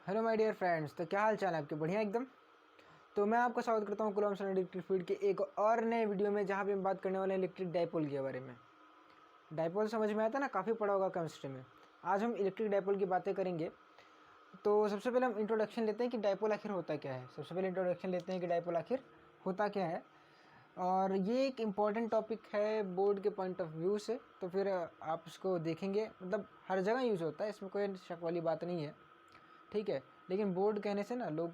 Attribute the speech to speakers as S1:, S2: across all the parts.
S1: Hello my dear friends, तो क्या हाल चाल है आपके? बढ़िया एकदम। तो मैं आपका स्वागत करता हूँ कूलम्ब इलेक्ट्रिक फील्ड के एक और नए वीडियो में, जहाँ पे हम बात करने वाले हैं इलेक्ट्रिक डाइपोल के बारे में। डाइपोल समझ में आता है ना, काफ़ी पढ़ा होगा केमिस्ट्री में। आज हम इलेक्ट्रिक डाइपोल की बातें करेंगे। तो सबसे पहले हम इंट्रोडक्शन लेते हैं कि डाइपोल आखिर होता क्या है। सबसे पहले इंट्रोडक्शन लेते हैं कि डाइपोल आखिर होता क्या है। और ये एक इम्पॉर्टेंट टॉपिक है बोर्ड के पॉइंट ऑफ व्यू से, तो फिर आप इसको देखेंगे। मतलब हर जगह यूज़ होता है, इसमें कोई शक वाली बात नहीं है, ठीक है। लेकिन बोर्ड कहने से ना लोग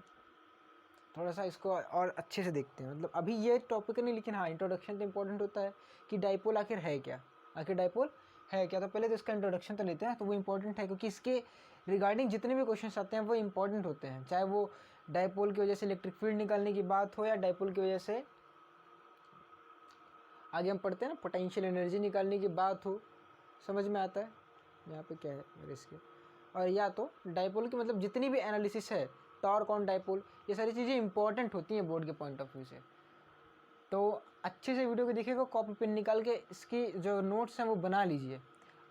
S1: थोड़ा सा इसको और अच्छे से देखते हैं। मतलब अभी ये टॉपिक नहीं, लेकिन हाँ, इंट्रोडक्शन तो इम्पोर्टेंट होता है कि डाइपोल आखिर है क्या, आखिर डाइपोल है क्या। तो पहले तो इसका इंट्रोडक्शन तो लेते हैं, तो वो इम्पोर्टेंट है क्योंकि इसके रिगार्डिंग जितने भी क्वेश्चन आते हैं वो इम्पोर्टेंट होते हैं। चाहे वो डाइपोल की वजह से इलेक्ट्रिक फील्ड निकालने की बात हो, या डाइपोल की वजह से आगे हम पढ़ते हैं ना पोटेंशियल एनर्जी निकालने की बात हो, समझ में आता है। यहाँ पे क्या है मेरे इसके, और या तो डाइपोल की मतलब जितनी भी एनालिसिस है, टॉर्क ऑन डाइपोल, ये सारी चीज़ें इंपॉर्टेंट होती हैं बोर्ड के पॉइंट ऑफ व्यू से। तो अच्छे से वीडियो को देखिएगा, कॉपी पेन निकाल के इसकी जो नोट्स हैं वो बना लीजिए।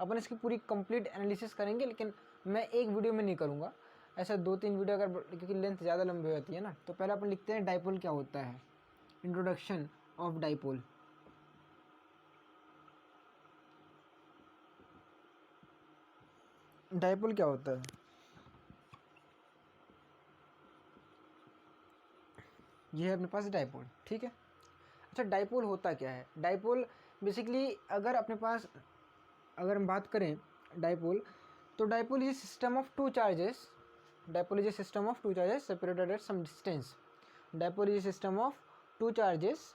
S1: अपन इसकी पूरी कंप्लीट एनालिसिस करेंगे, लेकिन मैं एक वीडियो में नहीं करूँगा, ऐसा 2-3 वीडियो अगर, क्योंकि लेंथ ज़्यादा लंबी होती है ना। तो पहले अपन लिखते हैं डाइपोल क्या होता है। Introduction of dipole. डाइपोल क्या होता है, ये है अपने पास डाइपोल, ठीक है। अच्छा, डाइपोल होता क्या है? डाइपोल बेसिकली अगर अपने पास, अगर हम बात करें डाइपोल, तो dipole is a system of two charges. Dipole is a system of two charges separated at some distance. Dipole is a system of two charges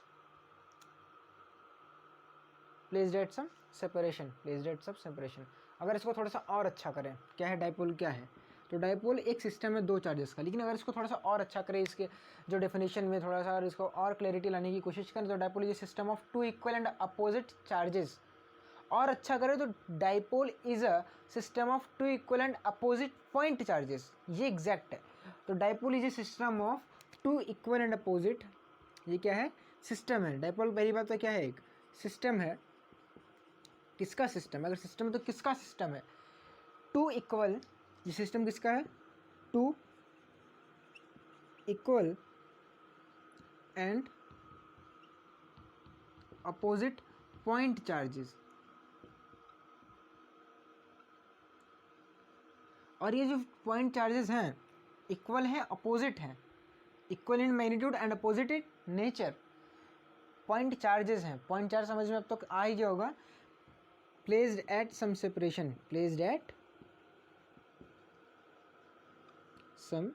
S1: placed at some separation, placed at some separation. अगर इसको थोड़ा सा और अच्छा करें, क्या है dipole, क्या है? तो डाइपोल एक सिस्टम है दो चार्जेस का। लेकिन अगर इसको थोड़ा सा और अच्छा करें, इसके जो डेफिनेशन में थोड़ा सा अगर इसको और क्लैरिटी लाने की कोशिश करें, तो dipole is system of two equal and opposite charges. और अच्छा करें तो dipole is a system of two equal and opposite point charges. ये एग्जैक्ट है। तो dipole is a system of two equal and opposite, ये क्या है? सिस्टम है। डाइपोल पहली बात तो क्या है? एक सिस्टम है। किसका सिस्टम है? अगर सिस्टम है तो किसका सिस्टम है? टू इक्वल, ये सिस्टम किसका है? Two equal and opposite point charges. और ये जो पॉइंट चार्जेस हैं इक्वल हैं, अपोजिट हैं, equal in magnitude and opposite in nature. Point charges हैं, पॉइंट चार्ज समझ में अब तक आ ही गया होगा। Placed at some separation, placed at some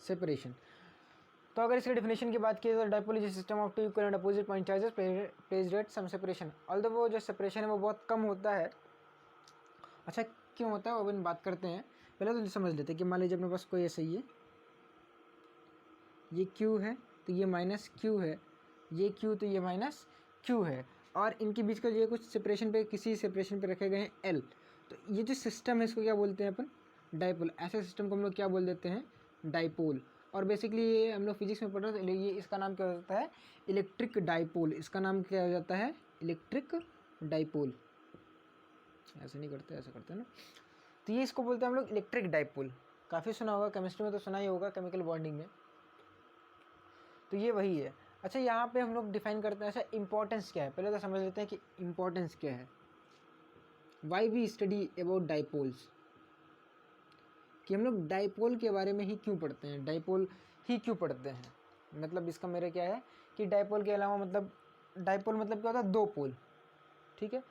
S1: separation. तो अगर इसके डेफिनेशन की बात की तो dipole is system of two equal and opposite point charges placed at some separation. Although वो जो सेपरेशन है वो बहुत कम होता है। अच्छा, क्यों होता है वो अपन बात करते हैं। पहले तो समझ लेते हैं कि मान लीजिए अपने पास कोई ऐसा ही है, ये Q है तो ये माइनस Q है, ये Q तो ये माइनस Q है, और इनके बीच का ये कुछ सेपरेशन पे, किसी सेपरेशन पे रखे गए हैं L। तो ये जो सिस्टम है इसको क्या बोलते हैं अपन? डाइपोल। ऐसे सिस्टम को हम लोग क्या बोल देते हैं? डाइपोल। और बेसिकली ये हम लोग फिजिक्स में पढ़ रहे थे, ये इसका नाम क्या हो जाता है? Electric dipole. इसका नाम क्या हो जाता है? Electric dipole. ऐसे नहीं करते, ऐसा करते हैं ना। तो ये इसको बोलते हैं हम लोग इलेक्ट्रिक डाइपोल। काफ़ी सुना होगा, केमिस्ट्री में तो सुना ही होगा, केमिकल बॉन्डिंग में। तो ये वही है। अच्छा, यहाँ पे हम लोग डिफाइन करते हैं, अच्छा इंपॉर्टेंस क्या है? पहले तो समझ लेते हैं कि इंपॉर्टेंस क्या है। Why we study about dipoles, कि हम लोग डाइपोल के बारे में ही क्यों पढ़ते हैं, डाइपोल ही क्यों पढ़ते हैं। मतलब इसका मेरे क्या है कि डाइपोल के अलावा, मतलब डाइपोल मतलब क्या होता है? दो पोल, ठीक है।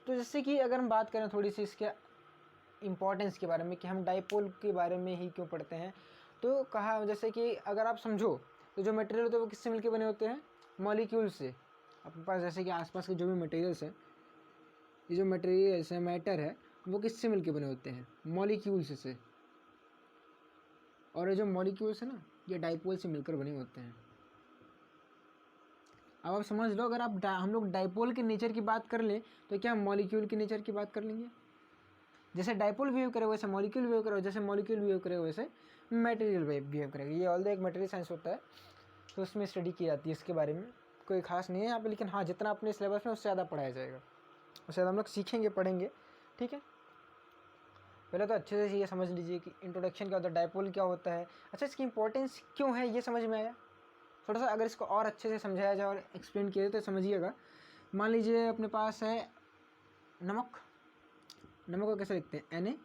S1: तो जैसे कि अगर हम बात करें थोड़ी सी इसके इम्पॉर्टेंस के बारे में, कि हम डाइपोल के बारे में ही क्यों पढ़ते हैं, तो कहा जैसे कि अगर आप समझो तो जो मटेरियल होते हैं वो किससे मिलके बने होते हैं? मॉलिक्यूल से। अपने पास जैसे कि आसपास के जो भी मटेरियल्स हैं, ये जो मटेरियल्स है, मैटर है, वो किससे मिलके बने होते हैं? मॉलिक्यूल्स से। और ये जो मॉलिक्यूल्स है ना, ये डाइपोल से मिलकर बने होते हैं। अब आप समझ लो, अगर आप हम लोग डाइपोल के नेचर की बात कर लें तो क्या हम मॉलिक्यूल के नेचर की बात कर लेंगे? जैसे डाइपोल बिहेव करे वैसे मॉलिक्यूल बिहेव करे, जैसे मॉलिक्यूल बिहेव करे वैसे मटेरियल बिहेव करेगा। ये ऑल द एक मटेरियल साइंस होता है, तो उसमें स्टडी की जाती है इसके बारे में। कोई खास नहीं है यहाँ पे, लेकिन हाँ, जितना अपने सिलेबस में उससे ज़्यादा पढ़ाया जाएगा, उससे ज़्यादा हम लोग सीखेंगे, पढ़ेंगे, ठीक है। पहले तो अच्छे से ये समझ लीजिए कि इंट्रोडक्शन क्या होता है, डायपोल क्या होता है, अच्छा इसकी इंपॉर्टेंस क्यों है ये समझ में आया। थोड़ा सा अगर इसको और अच्छे से समझाया जाए और एक्सप्लेन किया जाए तो समझिएगा। मान लीजिए अपने पास है नमक, नमक को कैसे लिखते हैं,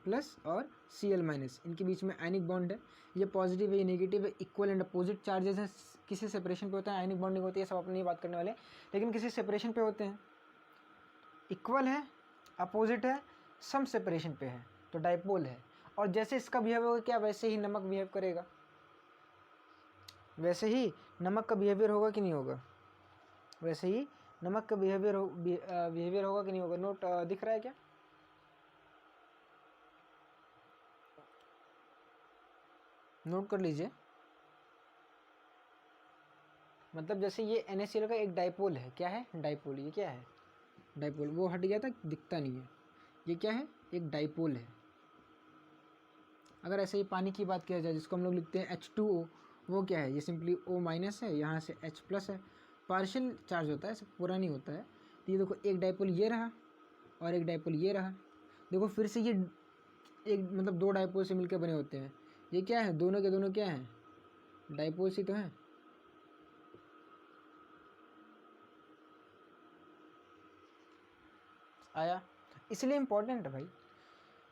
S1: Na+ और Cl-, इनके बीच में आयनिक बॉन्ड है, ये पॉजिटिव है, ये नेगेटिव है, इक्वल एंड अपोजिट चार्जेस हैं, किसी सेपरेशन पे होता है, आयनिक बॉन्ड नहीं होती है, सब अपनी बात करने वाले, लेकिन किसी सेपरेशन पे होते हैं, इक्वल है, अपोजिट है, सम सेपरेशन पे है, तो डाइपोल है। और जैसे इसका बिहेवियर होगा क्या, वैसे ही नमक बिहेव करेगा, वैसे ही नमक का बिहेवियर होगा कि नहीं होगा, वैसे ही नमक का बिहेवियर होगा कि नहीं होगा। नोट दिख रहा है क्या, नोट कर लीजिए। मतलब जैसे ये NaCl का एक डाइपोल है, क्या है, डाइपोल, ये क्या है, डाइपोल, वो हट गया था दिखता नहीं है, ये क्या है, एक डाइपोल है। अगर ऐसे ही पानी की बात किया जाए जिसको हम लोग लिखते हैं H2O, वो क्या है, ये सिंपली O- है, यहाँ से H+ है, पार्शियल चार्ज होता है, सब पूरा नहीं होता है। तो ये देखो एक डाइपोल ये रहा और एक डाइपोल ये रहा, देखो फिर से ये एक मतलब दो डाइपोल से मिलकर बने होते हैं, ये क्या है, दोनों के दोनों क्या हैं, डाइपोल्स ही तो हैं। आया, इसलिए इम्पोर्टेंट है भाई।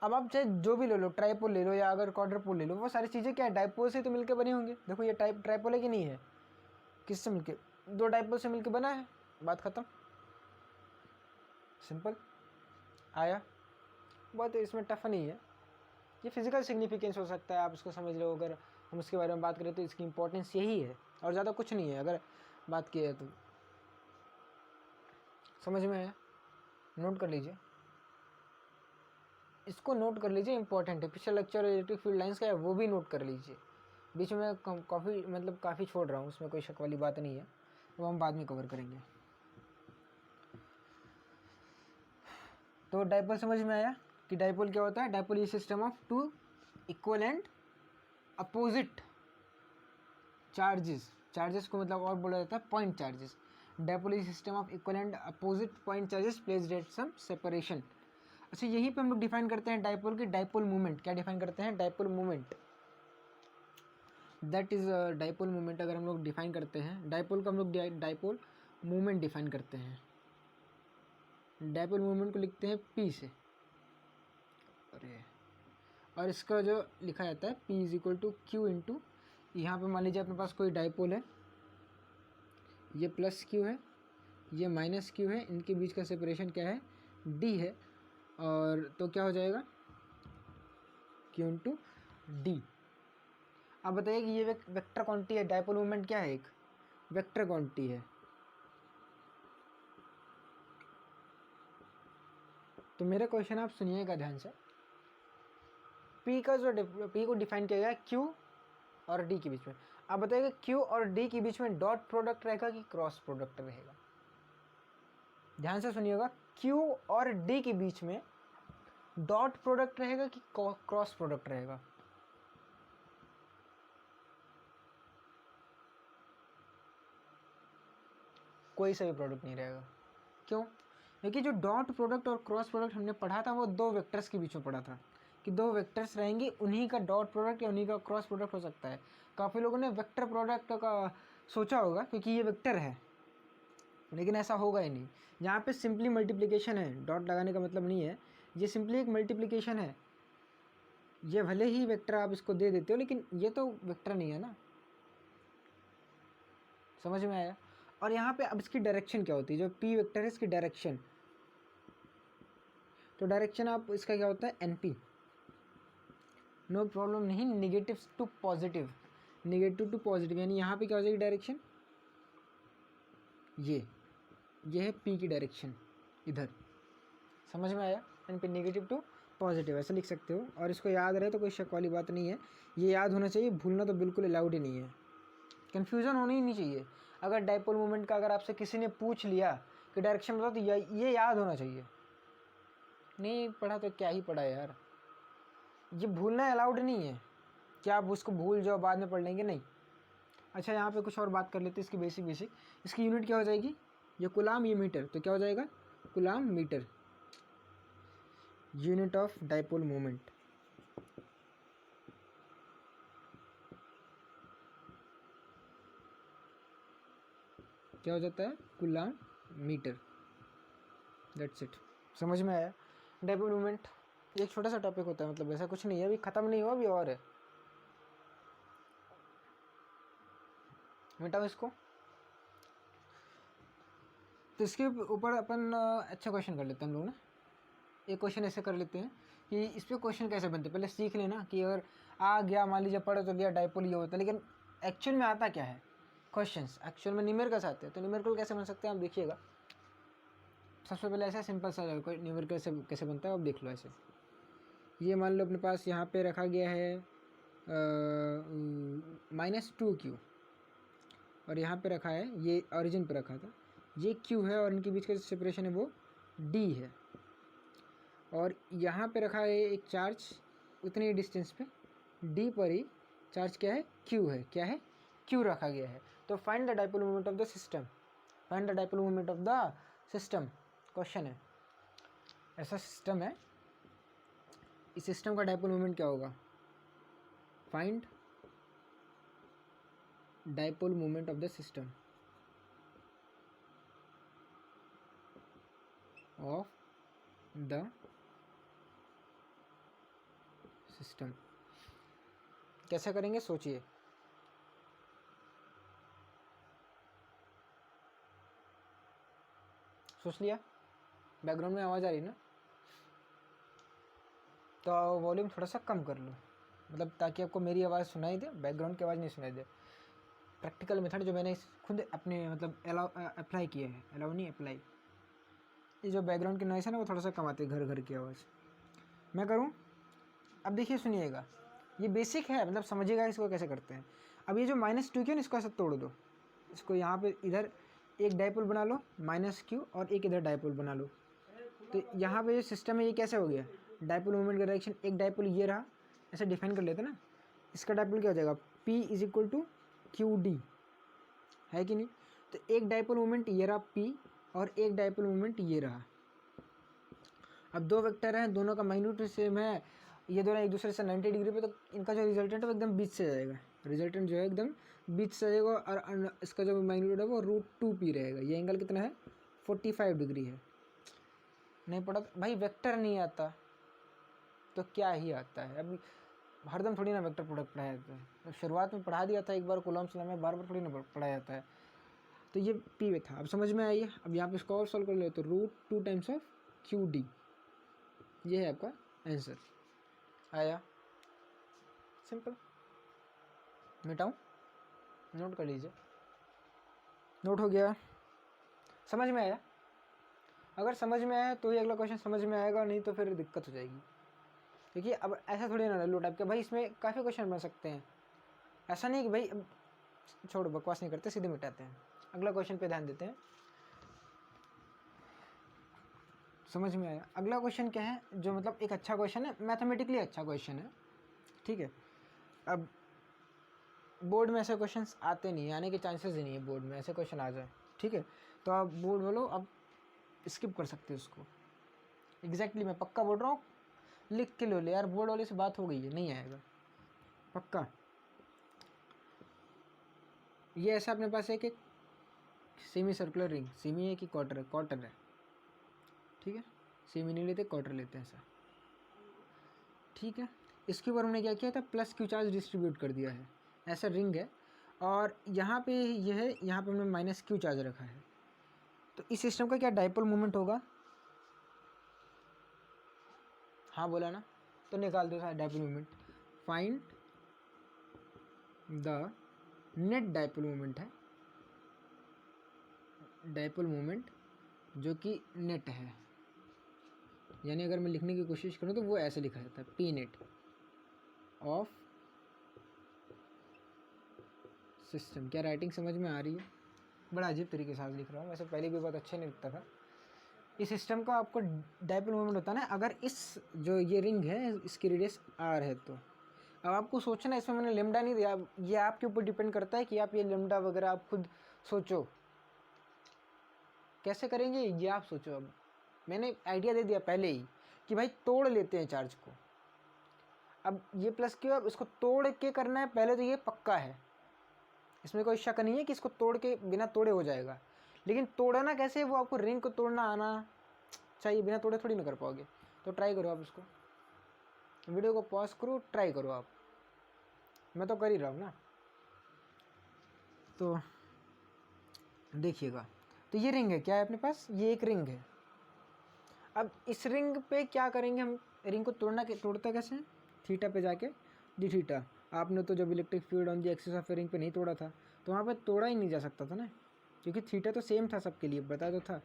S1: अब आप चाहे जो भी ले लो, ट्राइपोल ले लो या अगर क्वाड्रपोल ले लो, वो सारी चीज़ें क्या है, डाइपोल से तो मिलकर बने होंगे। देखो ये ट्राइपोल है कि नहीं है, किससे मिलके, दो डाइपोल से मिलकर बना है, बात ख़त्म, सिंपल। आया, बहुत इसमें टफ नहीं है, ये फिजिकल सिग्निफिकेंस हो सकता है, आप इसको समझ लो। अगर हम उसके बारे में बात करें तो इसकी इंपॉर्टेंस यही है और ज़्यादा कुछ नहीं है, अगर बात की है तो समझ में है, नोट कर लीजिए, इसको नोट कर लीजिए, इंपॉर्टेंट है। पिछले लेक्चर इलेक्ट्रिक फील्ड लाइंस का है वो भी नोट कर लीजिए, बीच में काफ़ी छोड़ रहा हूँ, उसमें कोई शक वाली बात नहीं है, वो हम बाद में कवर करेंगे। तो डाइपोल समझ में आया कि डाइपोल क्या होता है, dipole is system of two equal and opposite charges को मतलब और बोला जाता है point charges. Dipole is system of equal and opposite point charges placed at some separation. अच्छा, यहीं पे हम लोग डिफाइन करते हैं डाइपोल की डाइपोल मूवमेंट। क्या डिफाइन करते हैं, dipole movement, that is dipole movement. अगर हम लोग डिफाइन करते हैं डाइपोल को, हम लोग डाइपोल मूवमेंट डिफाइन करते हैं। डाइपोल मूवमेंट को लिखते हैं P से, और इसका जो लिखा जाता है P = Q इंटू, यहाँ पर मान लीजिए अपने पास कोई डाइपोल है, ये +Q है, ये -Q है, इनके बीच का सेपरेशन क्या है, D है, और तो क्या हो जाएगा, Q इंटू D। अब बताइए कि ये वेक्टर क्वांटिटी है, डाइपोल मूवमेंट क्या है, एक वेक्टर क्वांटिटी है। तो मेरा क्वेश्चन आप सुनिएगा ध्यान से, P का जो P को डिफाइन किया गया Q और D के बीच में। अब बताइएगा Q और D के बीच में डॉट प्रोडक्ट रहेगा कि क्रॉस प्रोडक्ट रहेगा, ध्यान से सुनिएगा, Q और D के बीच में डॉट प्रोडक्ट रहेगा कि क्रॉस प्रोडक्ट रहेगा। कोई सा भी प्रोडक्ट नहीं रहेगा, क्यों, क्योंकि जो डॉट प्रोडक्ट और क्रॉस प्रोडक्ट हमने पढ़ा था वो दो वेक्टर्स के बीच में पढ़ा था, कि दो वेक्टर्स रहेंगे, उन्हीं का डॉट प्रोडक्ट या उन्हीं का क्रॉस प्रोडक्ट हो सकता है। काफ़ी लोगों ने वेक्टर प्रोडक्ट का सोचा होगा क्योंकि ये वेक्टर है, लेकिन ऐसा होगा ही नहीं। यहाँ पे सिंपली मल्टीप्लिकेशन है, डॉट लगाने का मतलब नहीं है, ये सिंपली एक मल्टीप्लिकेशन है। ये भले ही वेक्टर आप इसको दे देते हो, लेकिन ये तो वेक्टर नहीं है ना, समझ में आया। और यहाँ पे अब इसकी डायरेक्शन क्या होती है, जो P वेक्टर है इसकी डायरेक्शन, तो डायरेक्शन आप इसका क्या होता है, NP, नो प्रॉब्लम नहीं, negative to positive, negative to positive, यानी यहाँ पे क्या हो जाएगी डायरेक्शन, ये है P की डायरेक्शन इधर, समझ में आया। NP नेगेटिव टू पॉजिटिव ऐसे लिख सकते हो, और इसको याद रहे तो कोई शक वाली बात नहीं है, ये याद होना चाहिए, भूलना तो बिल्कुल अलाउड ही नहीं है, कन्फ्यूज़न होनी ही नहीं चाहिए। अगर डाइपोल मूवमेंट का अगर आपसे किसी ने पूछ लिया कि डायरेक्शन बताओ, तो ये याद होना चाहिए, नहीं पढ़ा तो क्या ही पढ़ा यार, ये भूलना अलाउड नहीं है कि आप उसको भूल जाओ बाद में पढ़ लेंगे, नहीं। अच्छा, यहाँ पे कुछ और बात कर लेते हैं इसकी बेसिक, इसकी यूनिट क्या हो जाएगी, ये कुलाम, ये मीटर, तो क्या हो जाएगा, coulomb metre. Unit of dipole moment. क्या हो जाता है? Coulomb metre. That's it. समझ में आया? डाइपोल मोमेंट एक छोटा सा टॉपिक होता है, मतलब ऐसा कुछ नहीं है, अभी ख़त्म नहीं हुआ, अभी और है। मिटाओ इसको। तो इसके ऊपर अपन अच्छा क्वेश्चन कर लेते हैं हम लोग ना। एक क्वेश्चन ऐसे कर लेते हैं कि इस पर क्वेश्चन कैसे बनते हैं, पहले सीख लेना कि अगर आ गया, मान लीजिए पढ़ो तो दिया डाइपोल ये होता है, लेकिन एक्चुअल में आता क्या है क्वेश्चंस, एक्चुअल में न्यूमेरिकल्स आते हैं। तो न्यूमेरिकल कैसे बन सकते हैं आप देखिएगा। सबसे पहले ऐसा सिंपल सा न्यूमेरिकल कैसे बनता है आप देख लो। ऐसे ये मान लो अपने पास यहाँ पे रखा गया है -2q, और यहाँ पे रखा है, ये ओरिजिन पे रखा था, ये q है, और इनके बीच का सेपरेशन है वो d है, और यहाँ पे रखा है एक चार्ज उतनी ही डिस्टेंस पे d पर ही चार्ज क्या है? q है। क्या है? q रखा गया है। तो find the dipole moment of the system. Find the dipole moment of the system question है। ऐसा सिस्टम है, इस सिस्टम का डाइपोल मोमेंट क्या होगा? Find dipole moment of the system of the system. कैसे करेंगे सोचिए। सोच लिया? बैकग्राउंड में आवाज़ आ रही है ना, तो वॉल्यूम थोड़ा सा कम कर लो, मतलब ताकि आपको मेरी आवाज़ सुनाई दे, बैकग्राउंड की आवाज़ नहीं सुनाई दे। प्रैक्टिकल मेथड जो मैंने खुद अपने मतलब अप्लाई किए हैं, अलाउ नहीं अप्लाई, ये जो बैकग्राउंड की नॉइस है ना वो थोड़ा सा कम आती है, घर घर की आवाज़। मैं करूँ? अब देखिए सुनिएगा, ये बेसिक है, मतलब समझिएगा इसको कैसे करते हैं। अब ये जो -2q है ना, इसको ऐसे तोड़ दो, इसको यहाँ पे इधर एक डाइपोल बना लो -q, और एक इधर डाइपोल बना लो। तो यहाँ पे जो सिस्टम है ये कैसे हो गया? डाइपोल मोमेंट का डायरेक्शन, एक डाइपोल ये रहा, ऐसे डिफाइन कर लेते ना, इसका डाइपोल क्या हो जाएगा? P = QD, है कि नहीं? तो एक डाइपोल मोमेंट ये रहा P, और एक डाइपोल मोमेंट ये रहा। अब दो वेक्टर हैं, दोनों का मैग्नीट्यूड सेम है, ये दोनों एक दूसरे से 90 डिग्री पे, तो इनका जो रिजल्टेंट है वो एकदम बीच से जाएगा। रिजल्टेंट जो है एकदम बीच से जाएगा, और इसका जो मैग्नीट्यूड है वो √2p रहेगा। ये एंगल कितना है? 45 डिग्री है। नहीं पढ़ा भाई, वेक्टर नहीं आता तो क्या ही आता है? अभी हरदम थोड़ी ना वेक्टर प्रोडक्ट पढ़ाया जाता है। तो शुरुआत में पढ़ा दिया था एक बार कूलम्ब्स लॉ में, बार बार थोड़ी ना पढ़ाया जाता है। तो ये पी में था, अब समझ में आई है। अब यहाँ पे इसको और सॉल्व कर लो, तो √2 टाइम्स ऑफ QD, ये है आपका आंसर। आया? सिंपल। मिटाऊँ? नोट कर लीजिए। नोट हो गया? समझ में आया? अगर समझ में आया तो ही अगला क्वेश्चन समझ में आएगा, नहीं तो फिर दिक्कत हो जाएगी। क्योंकि अब ऐसा थोड़ी ना लो टाइप के, भाई इसमें काफ़ी क्वेश्चन बन सकते हैं। ऐसा नहीं कि भाई अब छोड़ो, बकवास नहीं करते, सीधे मिटाते हैं। अगला क्वेश्चन पे ध्यान देते हैं। समझ में आया? अगला क्वेश्चन क्या है, जो मतलब एक अच्छा क्वेश्चन है, मैथमेटिकली अच्छा क्वेश्चन है, ठीक है। अब बोर्ड में ऐसे क्वेश्चंस आते नहीं, आने के चांसेस ही नहीं है बोर्ड में ऐसे क्वेश्चन आ जाए, ठीक है। तो आप बोर्ड बोलो, आप स्किप कर सकते हो उसको। एग्जैक्टली मैं पक्का बोल रहा हूँ, लिख के लो ले यार, बोर्ड वाले से बात हो गई है, नहीं आएगा पक्का। ये ऐसा अपने पास है कि सेमी सर्कुलर रिंग, सेमी है कि क्वार्टर है? क्वार्टर है, ठीक है। सेमी नहीं लेते, क्वार्टर लेते हैं ऐसा, ठीक है। इसके ऊपर हमने क्या किया था? +q चार्ज डिस्ट्रीब्यूट कर दिया है, ऐसा रिंग है, और यहाँ पे ये है, यहाँ पे हमने -q चार्ज रखा है। तो इस सिस्टम का क्या डाइपोल मोमेंट होगा? हाँ बोला ना, तो निकाल दो सारा dipole moment. Find the net dipole moment है, डाइपोल मोमेंट जो कि नेट है, यानी अगर मैं लिखने की कोशिश करूँ तो वो ऐसे लिखा जाता है, P नेट ऑफ सिस्टम। क्या राइटिंग समझ में आ रही है? बड़ा अजीब तरीके से लिख रहा हूँ, वैसे पहले भी बहुत अच्छे नहीं लिखता था। इस सिस्टम का आपको डाइपोल मोमेंट होता है ना, अगर इस जो ये रिंग है इसकी रेडियस r है, तो अब आपको सोचना, इसमें मैंने लेमडा नहीं दिया, ये आपके ऊपर डिपेंड करता है कि आप ये लेमडा वगैरह आप खुद सोचो कैसे करेंगे, ये आप सोचो। अब मैंने आइडिया दे दिया पहले ही कि भाई तोड़ लेते हैं चार्ज को। अब ये प्लस क्यू, अब इसको तोड़ के करना है पहले, तो ये पक्का है, इसमें कोई शक नहीं है कि इसको तोड़ के बिना तोड़े हो जाएगा। लेकिन तोड़ना कैसे, वो आपको रिंग को तोड़ना आना चाहिए, बिना तोड़े थोड़ी ना कर पाओगे। तो ट्राई करो आप इसको, वीडियो को पॉज करो, ट्राई करो आप, मैं तो कर ही रहा हूँ ना। तो देखिएगा, तो ये रिंग है, क्या है अपने पास, ये एक रिंग है। अब इस रिंग पे क्या करेंगे हम, रिंग को तोड़ता कैसे, थीटा पे जाके, डी थीटा। आपने तो जब electric field on the axis of ring पे नहीं तोड़ा था, तो वहाँ पे तोड़ा ही नहीं जा सकता था ना, क्योंकि थीटा तो सेम था सबके लिए, बताया तो था।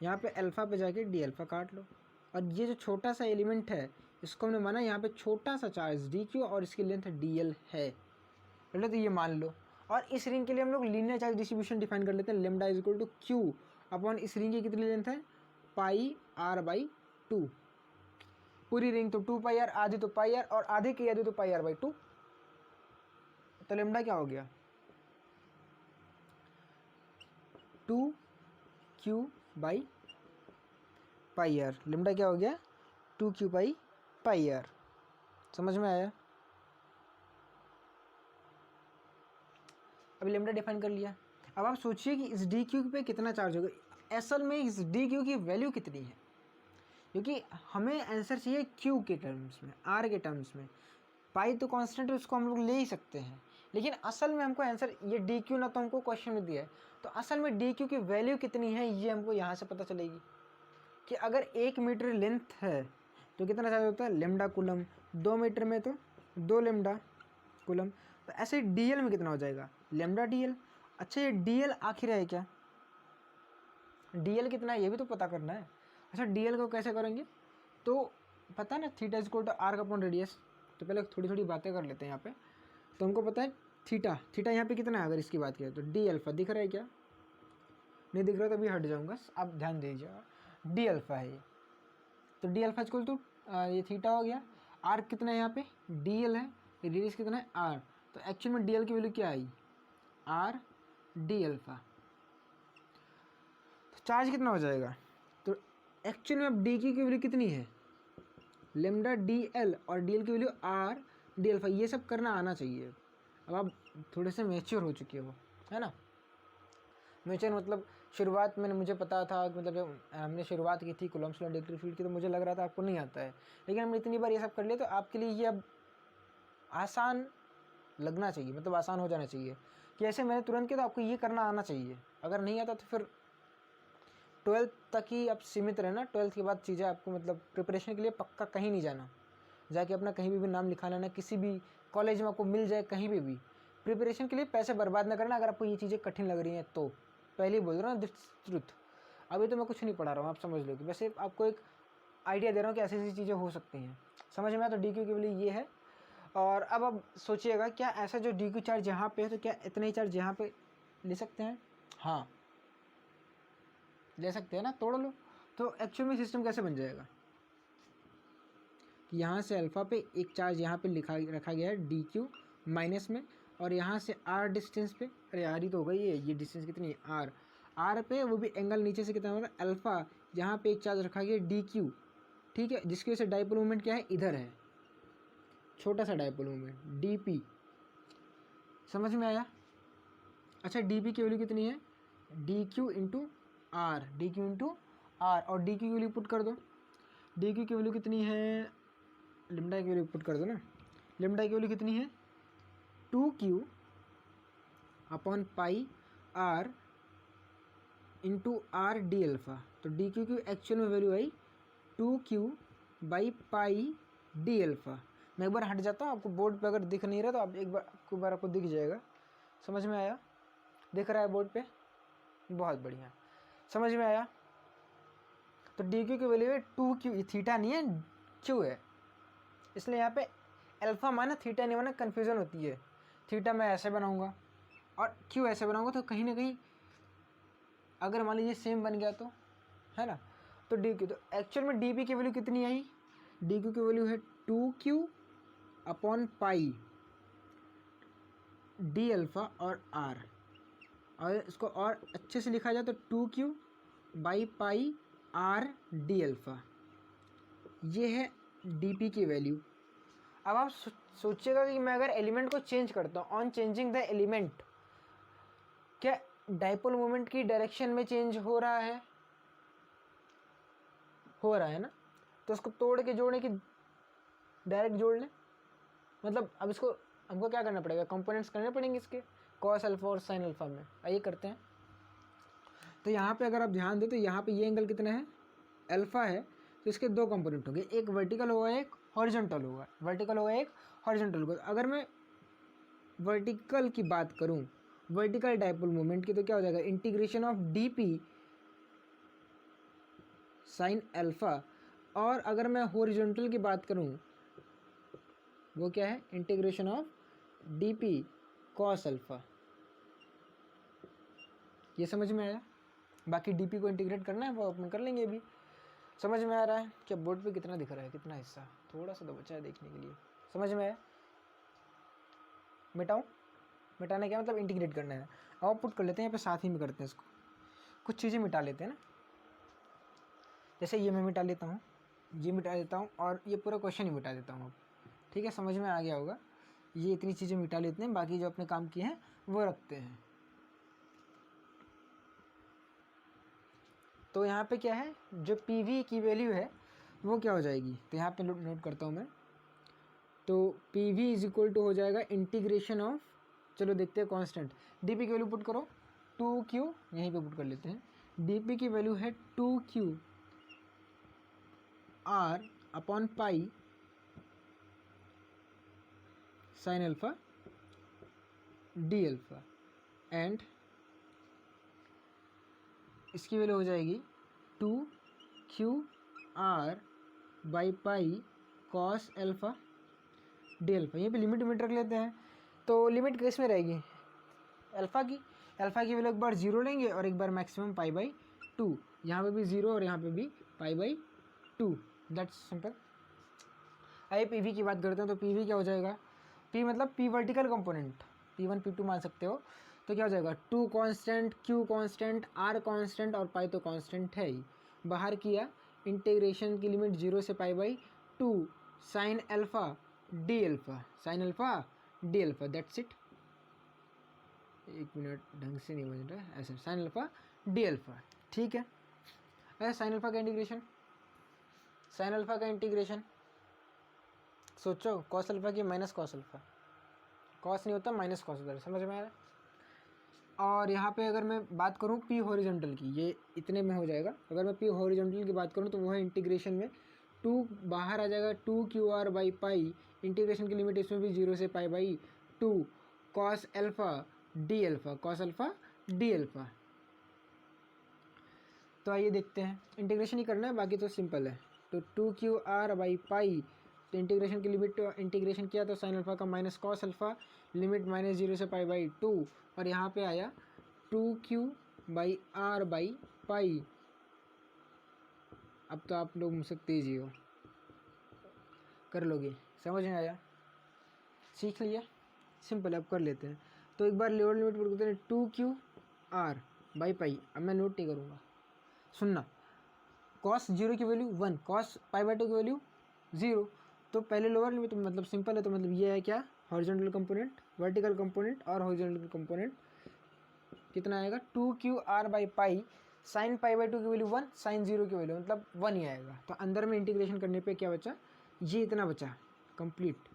S1: यहाँ पे अल्फ़ा पे जाके डी अल्फ़ा काट लो, और ये जो छोटा सा एलिमेंट है इसको हमने माना यहाँ पे छोटा सा चार्ज डी क्यू और इसकी लेंथ डी एल है, तो ये मान लो। और इस रिंग के लिए हम लोग लीनियर चार्ज डिस्ट्रीब्यूशन डिफाइन कर लेते हैं, lambda is equal to q upon इस रिंग की कितनी लेंथ है, पाई आर बाई 2। पूरी रिंग तो 2 पाई आर, आधी तो पाई आर, और आधी की आधी तो पाई आर बाई 2। तो लेमडा क्या हो गया, 2 q by pi r. Lambda क्या हो गया, 2 क्यू बाई पाई आर। समझ में आया। अभी लेमडा डिफाइन कर लिया। अब आप सोचिए कि इस डी क्यू पे कितना चार्ज होगा, असल में इस डी क्यू की वैल्यू कितनी है, क्योंकि हमें आंसर चाहिए क्यू के टर्म्स में, आर के टर्म्स में। पाई तो कांस्टेंट है, उसको हम लोग ले ही सकते हैं, लेकिन असल में हमको आंसर ये डी क्यू ना तो हमको क्वेश्चन में दिया है, तो असल में डी क्यू की वैल्यू कितनी है ये हमको यहाँ से पता चलेगी कि अगर 1 मीटर लेंथ है तो कितना चार्ज होता है, लेमडा कूलम। 2 मीटर में तो 2 लेमडा कूलम। तो ऐसे डी एल में कितना हो जाएगा, लेमडा डी एल। अच्छा ये डी एल आखिर है क्या, डी एल कितना है ये भी तो पता करना है। अच्छा डी एल को कैसे करेंगे, तो पता है ना theta is equal to r upon radius. तो पहले थोड़ी थोड़ी बातें कर लेते हैं यहाँ पे। तो हमको पता है थीटा यहाँ पे कितना है, अगर इसकी बात करें तो डी अल्फ़ा दिख रहा है क्या, नहीं दिख रहा तो अभी हट जाऊँगा, आप ध्यान दीजिएगा। डी अल्फ़ा है ये, तो डी अल्फ़ा इक्वल टू ये थीटा हो गया। आर कितना है यहाँ पे, डी एल है, रेडियस कितना है आर। तो एक्चुअल में डी एल की वैल्यू क्या आई, आर डी अल्फ़ा। तो चार्ज कितना हो जाएगा, तो एक्चुअल में अब डी की वैल्यू कितनी है, लेमडा डी एल, और डी एल की वैल्यू आर डी अल्फ़ा। ये सब करना आना चाहिए। अब आप थोड़े से मैच्योर हो चुके हो, है ना। मैच्योर मतलब शुरुआत में मुझे पता था, मतलब जब हमने शुरुआत की थी कूलम्ब्स लॉ इलेक्ट्रिक फील्ड की, तो मुझे लग रहा था आपको नहीं आता है, लेकिन हमने इतनी बार ये सब कर लिया तो आपके लिए ये अब आसान लगना चाहिए, मतलब आसान हो जाना चाहिए कि ऐसे मैंने तुरंत किया तो आपको ये करना आना चाहिए। अगर नहीं आता तो फिर 12th तक ही आप सीमित रहना, 12th के बाद चीज़ें आपको मतलब प्रिपरेशन के लिए पक्का कहीं नहीं जाना, जाके अपना कहीं भी नाम लिखा लेना, किसी भी कॉलेज में आपको मिल जाए कहीं भी प्रिपरेशन के लिए पैसे बर्बाद ना करना। अगर आपको ये चीज़ें कठिन लग रही हैं तो पहले ही बोल रहा हूँ, दिस ट्रुथ। अभी तो मैं कुछ नहीं पढ़ा रहा हूँ, आप समझ लो कि वैसे आपको एक आइडिया दे रहा हूँ कि ऐसी ऐसी चीज़ें हो सकती हैं। समझ में आया। तो डी क्यू की वैल्यू ये है। और अब आप सोचिएगा, क्या ऐसा जो डी क्यू चार्ज यहाँ पे है तो क्या इतना ही चार्ज यहाँ पे ले सकते हैं, हाँ ले सकते हैं ना, तोड़ लो। तो एक्चुअल में सिस्टम कैसे बन जाएगा कि यहाँ से अल्फ़ा पे एक चार्ज यहाँ पे रखा गया है डी क्यू माइनस में, और यहाँ से आर डिस्टेंस पे, अरे आर ही तो हो गई है, ये डिस्टेंस कितनी है आर, आर पे वो भी एंगल नीचे से कितना होगा अल्फ़ा, यहाँ पे एक चार्ज रखा गया डी क्यू, ठीक है, जिसकी वजह से डाइपोल मूवमेंट क्या है, इधर है छोटा सा डाइपोल मूवमेंट डी पी। समझ में आया। अच्छा डी पी की वैल्यू कितनी है, d q into r, d q into r, और डी क्यू की वैल्यू पुट कर दो। डी क्यू की वैल्यू कितनी है, लेमडा की वैल्यू पुट कर दो ना। लेमडा की वैल्यू कितनी है, 2q upon pi r into r d alpha. तो डी क्यू की एक्चुअल में वैल्यू आई 2q by pi d alpha. मैं एक बार हट जाता हूँ, आपको बोर्ड पे अगर दिख नहीं रहा तो आप एक बार आपको दिख जाएगा। समझ में आया, दिख रहा है बोर्ड पे, बहुत बढ़िया, समझ में आया। तो डी क्यू की वैल्यू है 2q, थीटा नहीं है क्यू है, इसलिए यहाँ पे अल्फ़ा माना थीटा नहीं माना कन्फ्यूज़न होती है। थीटा मैं ऐसे बनाऊँगा और क्यू ऐसे बनाऊँगा, तो कहीं ना कहीं अगर मान लीजिए सेम बन गया तो, है ना। तो डी क्यू, तो एक्चुअल में डी पी की वैल्यू कितनी आई, डी क्यू की वैल्यू है 2q अपॉन पाई डी अल्फ़ा और आर, और इसको और अच्छे से लिखा जाए तो 2q by pi are d alpha. ये है dp की वैल्यू। अब आप सोचिएगा कि मैं अगर एलिमेंट को चेंज करता हूँ, ऑन चेंजिंग द एलिमेंट, क्या डाइपोल मोमेंट की डायरेक्शन में चेंज हो रहा है? हो रहा है ना। तो उसको तोड़ के जोड़ने की डायरेक्ट जोड़ लें, मतलब अब इसको हमको क्या करना पड़ेगा, कंपोनेंट्स करने पड़ेंगे इसके कॉस अल्फा और साइन अल्फा में। आइए करते हैं। तो यहाँ पे अगर आप ध्यान दें तो यहाँ पे ये एंगल कितना है, अल्फा है, तो इसके दो कंपोनेंट होंगे, एक वर्टिकल होगा एक हॉरिजॉन्टल होगा, वर्टिकल होगा एक हॉरिजॉन्टल होगा। अगर मैं वर्टिकल की बात करूँ, वर्टिकल डाइपोल मोमेंट की, तो क्या हो जाएगा, integration of dp sine alpha. और अगर मैं हॉरिजॉन्टल की बात करूँ, वो क्या है, integration of dp cos alpha. ये समझ में आया? बाकी dp को इंटीग्रेट करना है वो अपन कर लेंगे अभी। समझ में आ रहा है? क्या बोर्ड पे कितना दिख रहा है, कितना हिस्सा, थोड़ा सा तो बचा है देखने के लिए। समझ में आया? मिटाऊं? मिटाने क्या मतलब, इंटीग्रेट करना है। आउटपुट कर लेते हैं यहाँ पे, साथ ही में करते हैं इसको, कुछ चीज़ें मिटा लेते हैं ना। जैसे ये मैं मिटा लेता हूँ, ये मिटा देता हूँ, और ये पूरा क्वेश्चन ही मिटा देता हूँ अब। ठीक है, समझ में आ गया होगा। ये इतनी चीज़ें मिटा लेते हैं, बाकी जो अपने काम किए हैं वो रखते हैं। तो यहाँ पे क्या है, जो पी की वैल्यू है वो क्या हो जाएगी, तो यहाँ पे नोट करता हूँ मैं। तो p v is equal to हो जाएगा इंटीग्रेशन ऑफ, चलो देखते हैं कांस्टेंट, डी पी की वैल्यू पुट करो 2q, यहीं पे पुट कर लेते हैं। डी पी की वैल्यू है 2q r upon pi sine alpha D alpha, and इसकी वैल्यू हो जाएगी 2q r by pi cos alpha D alpha. यहीं पे लिमिट लिमिट रख लेते हैं। तो लिमिट किस में रहेगी, अल्फ़ा की। अल्फ़ा की वैल्यू एक बार 0 लेंगे और एक बार मैक्सिमम पाई बाई 2, यहाँ पे भी 0 और यहाँ पे भी पाई बाई 2, दैट्स सिंपल। आइए पी वी की बात करते हैं। तो पी वी क्या हो जाएगा, पी मतलब P vertical component, P1 P2 मान सकते हो। तो क्या हो जाएगा, 2 constant, q constant, r constant और पाई तो कांस्टेंट है ही। बाहर किया, इंटीग्रेशन की लिमिट 0 से pi by 2 sine alpha D alpha, sine alpha D alpha, that's it. एक मिनट, ढंग से नहीं बन रहा है ऐसे, साइन अल्फा डी अल्फा, ठीक है। ऐसे साइन अल्फा का इंटीग्रेशन, साइन अल्फा का इंटीग्रेशन सोचो, कॉस अल्फा की माइनस कॉस अल्फा, कॉस नहीं होता माइनस कॉस होता है, समझ में आ रहा है। और यहाँ पे अगर मैं बात करूँ पी हॉरिजॉन्टल की, ये इतने में हो जाएगा। अगर मैं पी हॉरिजॉन्टल की बात करूँ तो वो है इंटीग्रेशन में 2 बाहर आ जाएगा 2q r by pi, integration की लिमिट इसमें भी 0 से pi by 2 cos alpha D alpha, cos alpha D alpha. तो आइए देखते हैं, इंटीग्रेशन ही करना है, बाकी तो सिंपल है। तो 2q r बाई पाई, तो इंटीग्रेशन की लिमिट, इंटीग्रेशन किया तो साइन अल्फा का minus cos alpha, limit minus 0 से पाई बाई 2, और यहाँ पे आया 2q by r by pi. अब तो आप लोग मुझसे तेज ही हो, कर लोगे, समझ में आया, सीख लिया, सिंपल। अब कर लेते हैं। तो एक बार लोअर लिमिट पुट करते हैं 2q r बाई पाई। अब मैं नोट नहीं करूँगा, सुनना, कॉस 0 की वैल्यू 1, कॉस पाई बाई 2 की वैल्यू 0। तो पहले लोअर लिमिट मतलब सिंपल है, तो मतलब ये है क्या, हॉरिजॉन्टल कंपोनेंट, वर्टिकल कंपोनेंट और हॉरिजॉन्टल कंपोनेंट कितना आएगा 2q r by pi, sine pi by 2 की वैल्यू 1, साइन 0 की वैल्यू मतलब 1 ही आएगा। तो अंदर में इंटीग्रेशन करने पे क्या बचा, ये इतना बचा कंप्लीट।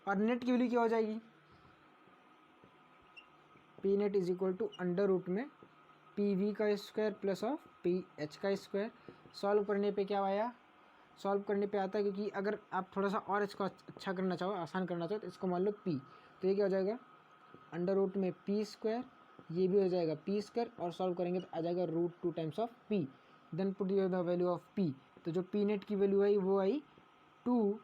S1: और नेट की वैल्यू क्या हो जाएगी, p net is equal to under root में पी वी का square plus of p h का स्क्वायर। सॉल्व करने पे क्या आया, सॉल्व करने पे आता है, क्योंकि अगर आप थोड़ा सा और इसको अच्छा करना चाहो, आसान करना चाहो, तो इसको मान लो पी, तो ये क्या हो जाएगा अंडर रूट में पी स्क्वायर, ये भी हो जाएगा पी स्क्वायर, और सॉल्व करेंगे तो आ जाएगा root 2 times of p. Then put the value of p, तो जो पी नेट की वैल्यू आई वो आई 2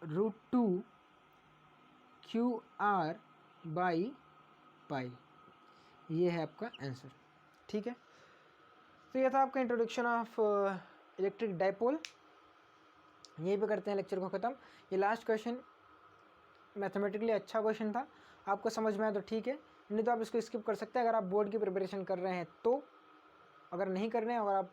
S1: root 2 q r by pi, ये है आपका आंसर, ठीक है। तो ये था आपका इंट्रोडक्शन ऑफ इलेक्ट्रिक डाइपोल। यहीं पे करते हैं लेक्चर को ख़त्म। ये लास्ट क्वेश्चन मैथमेटिकली अच्छा क्वेश्चन था, आपको समझ में आया तो ठीक है, नहीं तो आप इसको स्किप कर सकते हैं अगर आप बोर्ड की प्रिपरेशन कर रहे हैं तो। अगर नहीं कर रहे हैं, अगर आप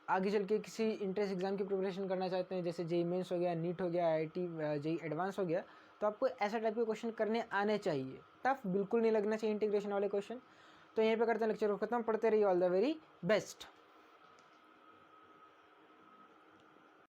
S1: आगे चल के किसी इंट्रेंस एग्ज़ाम की प्रिपरेशन करना चाहते हैं, जैसे जेई मेंस हो गया, नीट हो गया, आईआईटी जेई एडवांस हो गया, तो आपको ऐसा टाइप के क्वेश्चन करने आने चाहिए। टफ बिल्कुल नहीं लगना चाहिए इंटीग्रेशन वाले क्वेश्चन। तो यहीं पे करते हैं लेक्चर को खत्म, पढ़ते रहिए। All the very best.